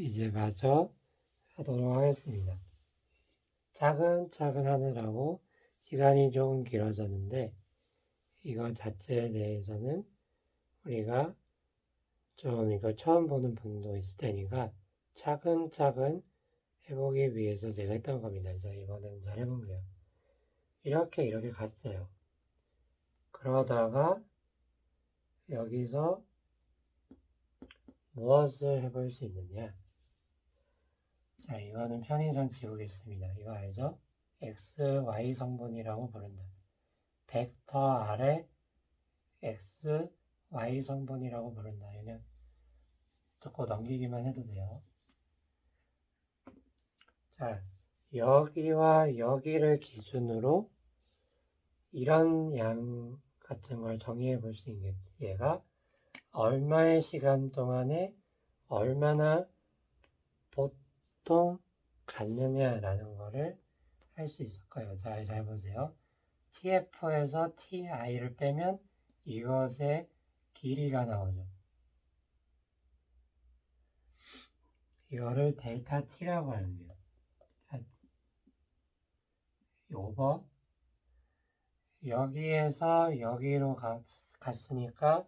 이제 마저 하도록 하겠습니다. 차근차근 하느라고 시간이 좀 길어졌는데 이거 자체에 대해서는 우리가 좀 이거 처음 보는 분도 있을 테니까 차근차근 해보기 위해서 제가 했던 겁니다. 자, 이번에는 잘 해볼게요. 이렇게 갔어요. 그러다가 여기서 무엇을 해볼 수 있느냐? 자, 이거는 편의점 지우겠습니다. 이거 알죠? x, y 성분이라고 부른다. 벡터 아래 x, y 성분이라고 부른다. 얘는 듣고 넘기기만 해도 돼요. 자, 여기와 여기를 기준으로 이런 양 같은 걸 정의해 볼 수 있겠지. 얘가 얼마의 시간 동안에 얼마나 보통 갖느냐라는 거를 할 수 있을 거예요. 자, 잘 보세요. tf에서 ti를 빼면 이것의 길이가 나오죠. 이거를 델타 t라고 하는 거예요. 오버 여기에서 여기로 갔으니까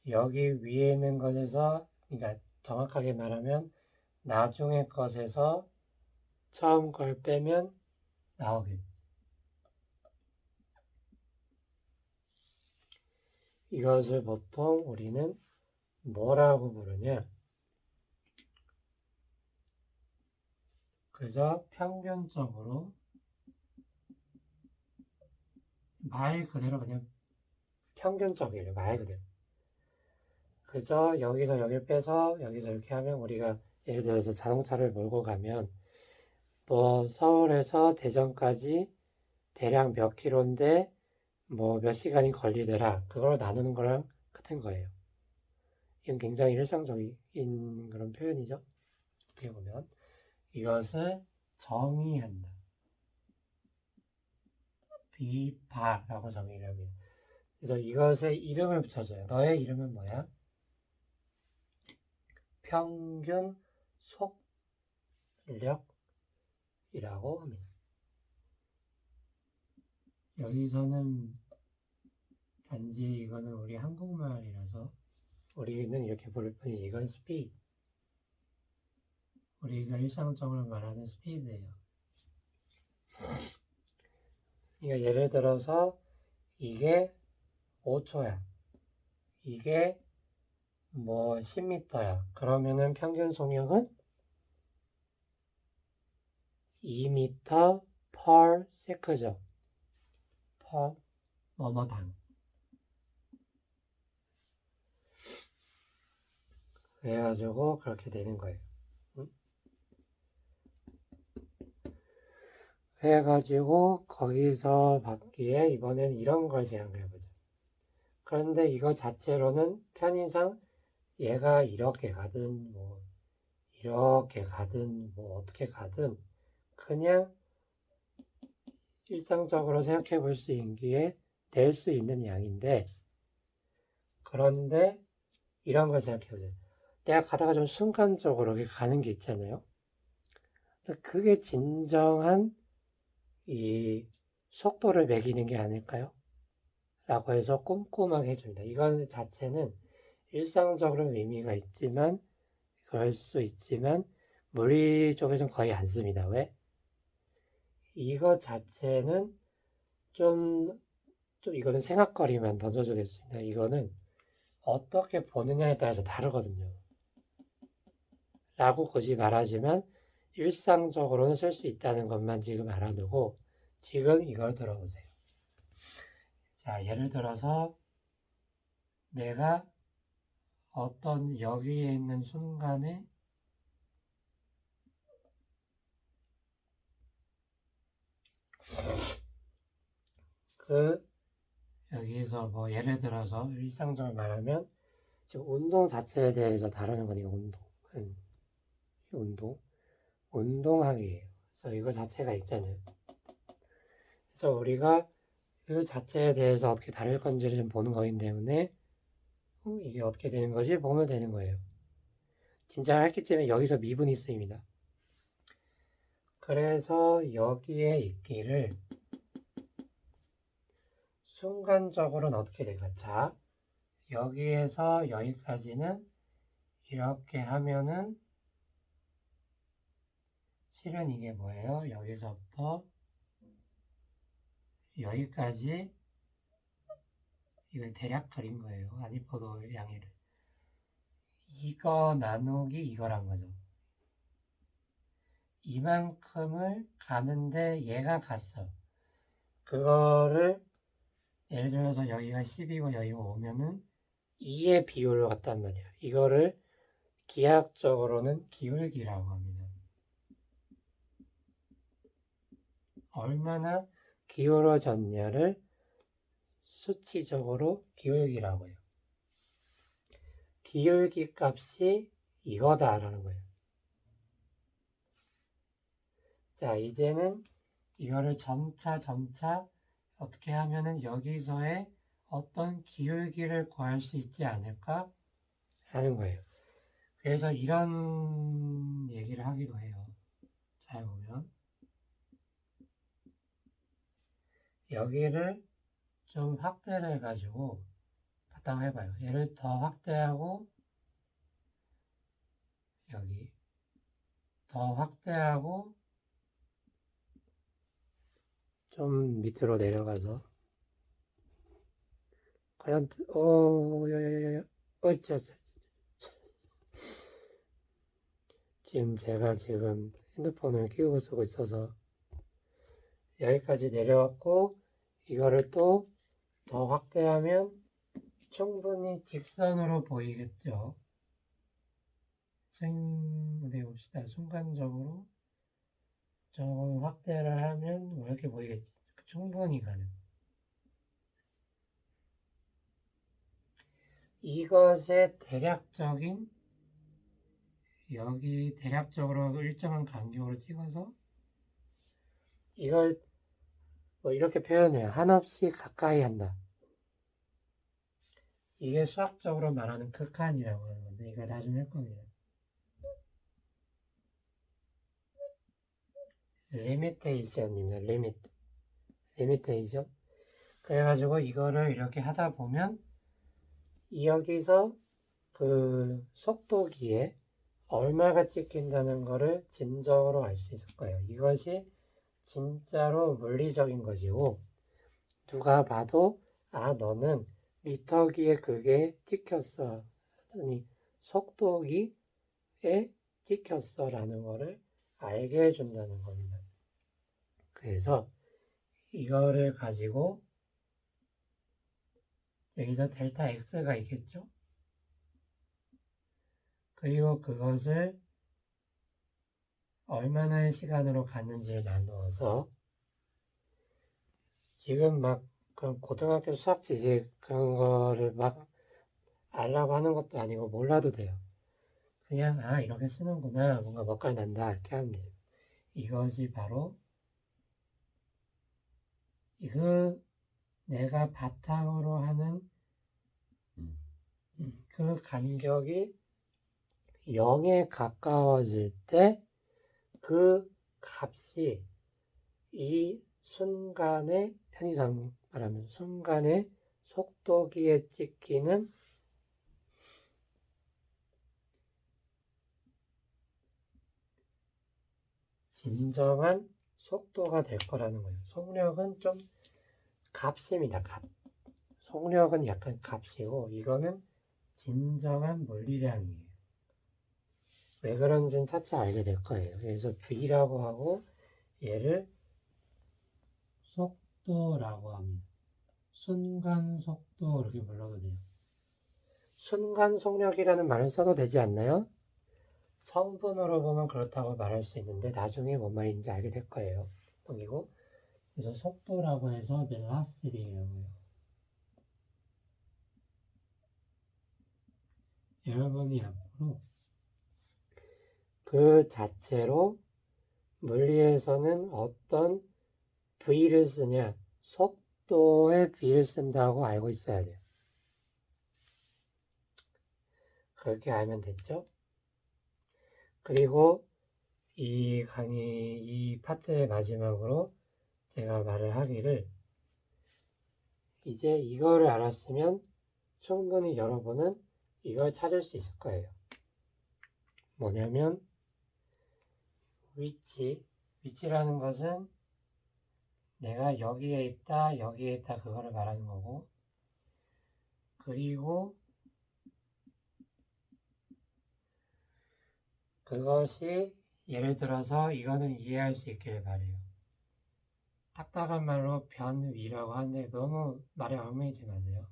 여기 위에 있는 것에서, 그러니까 정확하게 말하면 나중에 것에서 처음 걸 빼면 나오겠지. 이것을 보통 우리는 뭐라고 부르냐? 그저 평균적으로 말 그대로 그냥 평균적이에요. 말 그대로. 그저 여기서 여기를 빼서 여기서 이렇게 하면 우리가 예를 들어서 자동차를 몰고 가면 뭐 서울에서 대전까지 대략 몇 킬로인데 뭐 몇 시간이 걸리더라. 그걸 나누는 거랑 같은 거예요. 이건 굉장히 일상적인 그런 표현이죠. 어떻게 보면 이것을 정의한다. 비파라고 정의를 합니다. 그래서 이것에 이름을 붙여줘요. 너의 이름은 뭐야? 평균 속력이라고 합니다. 여기서는 단지 이거는 우리 한국말이라서 우리는 이렇게 부를 뿐이지 이건 스피드. 우리가 일상적으로 말하는 스피드예요. 그러니까 예를 들어서 이게 5초야. 이게 뭐 10m야. 그러면은 평균 속력은 2m per sec죠. per 뭐뭐당. 그래가지고 그렇게 되는 거예요. 그래가지고 거기서 받기에 이번엔 이런 걸 제안해보자. 그런데 이거 자체로는 편의상 얘가 이렇게 가든 뭐 이렇게 가든 뭐 어떻게 가든 그냥 일상적으로 생각해 볼 수 있기에 될 수 있는 양인데, 그런데 이런 걸 생각해 보세요. 내가 가다가 좀 순간적으로 가는 게 있잖아요. 그게 진정한 이 속도를 매기는 게 아닐까요? 라고 해서 꼼꼼하게 해줍니다. 이건 자체는 일상적으로 의미가 있지만, 그럴 수 있지만, 물리 쪽에서는 거의 안 씁니다. 왜? 이거 자체는 좀 이거는 생각거리만 던져주겠습니다. 이거는 어떻게 보느냐에 따라서 다르거든요. 라고 굳이 말하지만 일상적으로는 쓸 수 있다는 것만 지금 알아두고 지금 이걸 들어보세요. 자, 예를 들어서 내가 어떤 여기에 있는 순간에 여기서 뭐 예를 들어서 일상적으로 말하면 지금 운동 자체에 대해서 다루는 거니까 운동하기예요. 그래서 이거 자체가 있잖아요. 그래서 우리가 그 자체에 대해서 어떻게 다룰 건지를 좀 보는 거기 때문에 이게 어떻게 되는 거지 보면 되는 거예요. 짐작했기 때문에 여기서 미분이 쓰입니다. 그래서 여기에 있기를 순간적으로는 어떻게 될까? 자, 여기에서 여기까지는 이렇게 하면은 실은 이게 뭐예요? 여기서부터 여기까지 이걸 대략 그린 거예요. 아니포도 양의를. 이거 나누기 이거란 거죠. 이만큼을 가는데 얘가 갔어. 그거를 예를 들어서 여기가 10이고 여기가 5면은 2의 비율로 갔단 말이야. 이거를 기하학적으로는 기울기라고 합니다. 얼마나 기울어졌냐를 수치적으로 기울기라고 해요. 기울기 값이 이거다라는 거예요. 자, 이제는 이거를 점차 어떻게 하면은 여기서의 어떤 기울기를 구할 수 있지 않을까 하는 거예요. 그래서 이런 얘기를 하기도 해요. 잘 보면 여기를 좀 확대를 해가지고 갖다 해봐요. 얘를 더 확대하고 여기 더 확대하고 좀 밑으로 내려가서 과연 야야야야 어쩌 지금 제가 지금 핸드폰을 끼우고 쓰고 있어서 여기까지 내려왔고 이거를 또 더 확대하면 충분히 직선으로 보이겠죠. 어디 봅시다. 순간적으로 조금 확대를 하면 이렇게 보이겠지. 충분히 가능. 이것의 대략적인 여기 대략적으로 일정한 간격으로 찍어서 이걸 뭐 이렇게 표현해요. 한없이 가까이 한다. 이게 수학적으로 말하는 극한이라고 하는 건데 이걸 나중에 할 겁니다. 리미테이션입니다. 리미테이션. 그래가지고 이거를 이렇게 하다 보면 여기서 그 속도기에 얼마가 찍힌다는 거를 진정으로 알 수 있을 거예요. 이것이 진짜로 물리적인 것이고 누가 봐도 아 너는 미터기에 그게 찍혔어. 아니 속도기에 찍혔어 라는 거를 알게 해준다는 겁니다. 그래서 이거를 가지고 여기서 델타 X가 있겠죠? 그리고 그것을 얼마나 시간으로 갔는지를 나누어서 지금 막 그런 고등학교 수학 지식 그런 거를 막 알라고 하는 것도 아니고 몰라도 돼요. 그냥 아 이렇게 쓰는구나 뭔가 먹갈 난다 이렇게 하면 돼요. 이것이 바로 그 내가 바탕으로 하는 그 간격이 0에 가까워질 때 그 값이 이 순간의 편의상 말하면 순간의 속도기에 찍히는 진정한 속도가 될 거라는 거예요. 속력은 좀 값입니다. 값. 속력은 약간 값이고 이거는 진정한 물리량이에요. 왜 그런지는 차차 알게 될 거예요. 그래서 V라고 하고 얘를 속도라고 합니다. 순간 속도 이렇게 불러도 돼요. 순간 속력이라는 말을 써도 되지 않나요? 성분으로 보면 그렇다고 말할 수 있는데 나중에 뭔 말인지 알게 될 거예요. 그리고 그래서 속도라고 해서 velocity라고 해요. 여러분이 앞으로 그 자체로 물리에서는 어떤 V를 쓰냐 속도의 V를 쓴다고 알고 있어야 돼요. 그렇게 알면 됐죠? 그리고 이 강의, 이 파트의 마지막으로 제가 말을 하기를, 이제 이거를 알았으면 충분히 여러분은 이걸 찾을 수 있을 거예요. 뭐냐면 위치라는 것은 내가 여기에 있다 그거를 말하는 거고, 그리고 그것이 예를 들어서 이거는 이해할 수 있기를 바래요. 딱딱한 말로 변위라고 하는데 너무 말에 얽매이지 마세요.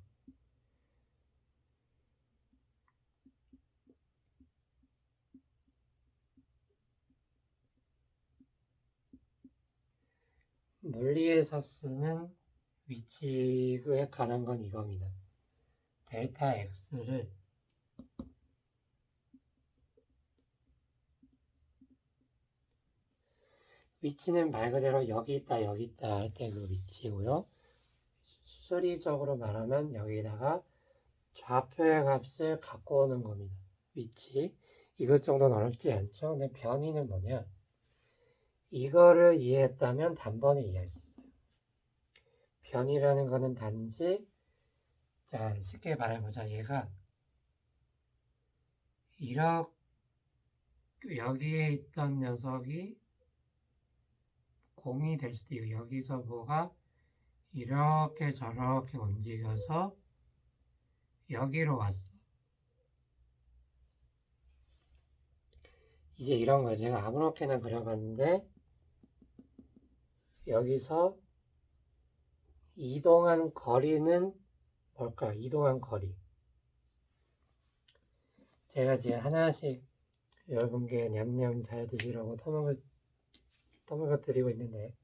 물리에서 쓰는 위치에 관한 건 이겁니다. 델타 x를 위치는 말 그대로 여기 있다 할 때 그 위치고요. 수리적으로 말하면 여기다가 좌표의 값을 갖고 오는 겁니다. 위치. 이것 정도는 어렵지 않죠? 근데 변이는 뭐냐? 이거를 이해했다면 단번에 이해할 수 있어요. 변이라는 거는 단지, 자, 쉽게 말해보자. 얘가 이렇게 여기에 있던 녀석이 공이 될 수도 있고, 여기서 뭐가 이렇게 저렇게 움직여서 여기로 왔어. 이제 이런 거 제가 아무렇게나 그려봤는데, 여기서 이동한 거리는 뭘까? 이동한 거리. 제가 지금 하나씩 여러분께 냠냠 잘 드시라고 터먹어 드리고 있는데,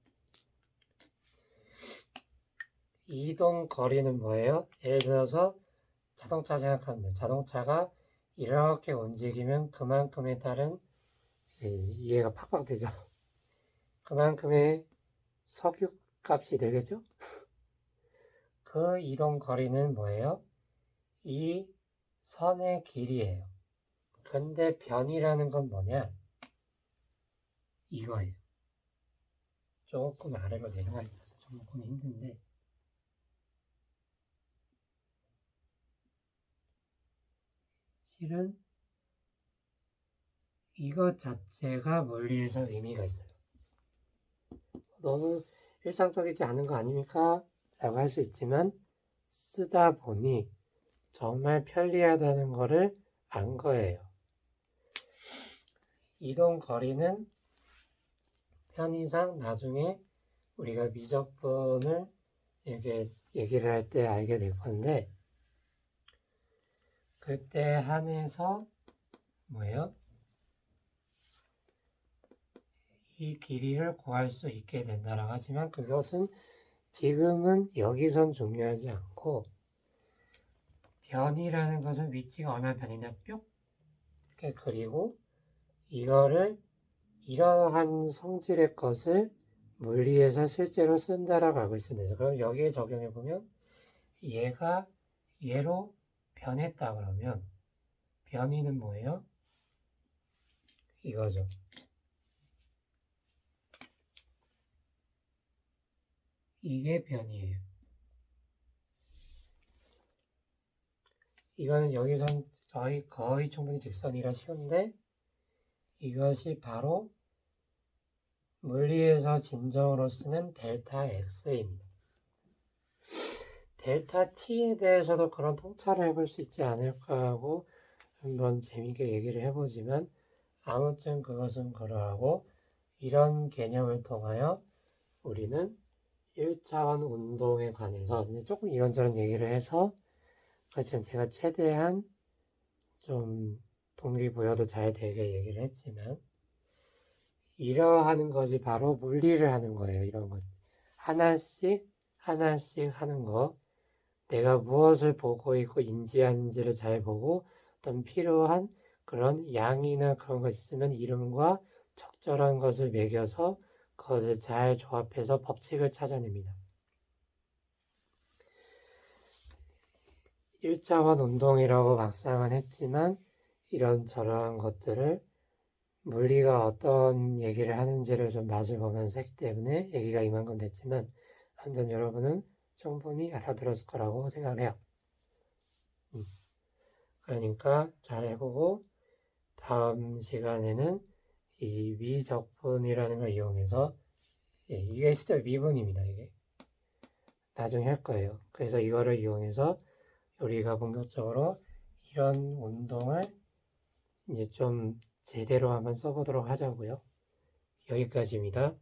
이동 거리는 뭐예요? 예를 들어서 자동차 생각하면 돼요. 자동차가 이렇게 움직이면 그만큼에 따른, 이해가 팍팍 되죠? 그만큼의 석유 값이 되겠죠? 그 이동 거리는 뭐예요? 이 선의 길이에요. 근데 변이라는 건 뭐냐? 이거예요. 조금 아래로 내려가 있어서 조금 힘든데, 실은 이것 자체가 물리에서 의미가 있어요. 너무 일상적이지 않은 거 아닙니까? 라고 할 수 있지만, 쓰다 보니 정말 편리하다는 거를 안 거예요. 이동 거리는 편의상 나중에 우리가 미적분을 이렇게 얘기를 할 때 알게 될 건데, 그때 한해서 뭐예요? 이 길이를 구할 수 있게 된다라고 하지만, 그것은 지금은 여기선 중요하지 않고, 변이라는 것은 위치가 얼마나 변이냐 뿅 이렇게 그리고, 이거를 이러한 성질의 것을 물리에서 실제로 쓴다라고 알고 있습니다. 그럼 여기에 적용해 보면 얘가 얘로 변했다 그러면 변이는 뭐예요? 이거죠. 이게 변이에요. 이거는 여기선 거의 충분히 직선이라 쉬운데, 이것이 바로 물리에서 진정으로 쓰는 델타 x입니다. 델타 t에 대해서도 그런 통찰을 해볼 수 있지 않을까 하고 한번 재미있게 얘기를 해보지만, 아무튼 그것은 그러하고, 이런 개념을 통하여 우리는 1차원 운동에 관해서 조금 이런저런 얘기를 해서, 지금 제가 최대한 좀 동기부여도 잘 되게 얘기를 했지만, 이러하는 것이 바로 물리를 하는 거예요. 이런 것 하나씩 하는 거, 내가 무엇을 보고 있고 인지하는지를 잘 보고, 어떤 필요한 그런 양이나 그런 것 있으면 이름과 적절한 것을 매겨서 그것을 잘 조합해서 법칙을 찾아냅니다. 1차원 운동이라고 막상은 했지만, 이런 저러한 것들을 물리가 어떤 얘기를 하는지를 좀 맛을 보면서 했기 때문에 얘기가 이만큼 됐지만 아무튼 여러분은 충분히 알아들었을 거라고 생각을 해요. 그러니까 잘 해보고 다음 시간에는 이 미적분이라는 걸 이용해서 이게 진짜 미분입니다. 이게 나중에 할 거예요. 그래서 이거를 이용해서 우리가 본격적으로 이런 운동을 이제 좀 제대로 한번 써보도록 하자고요. 여기까지입니다.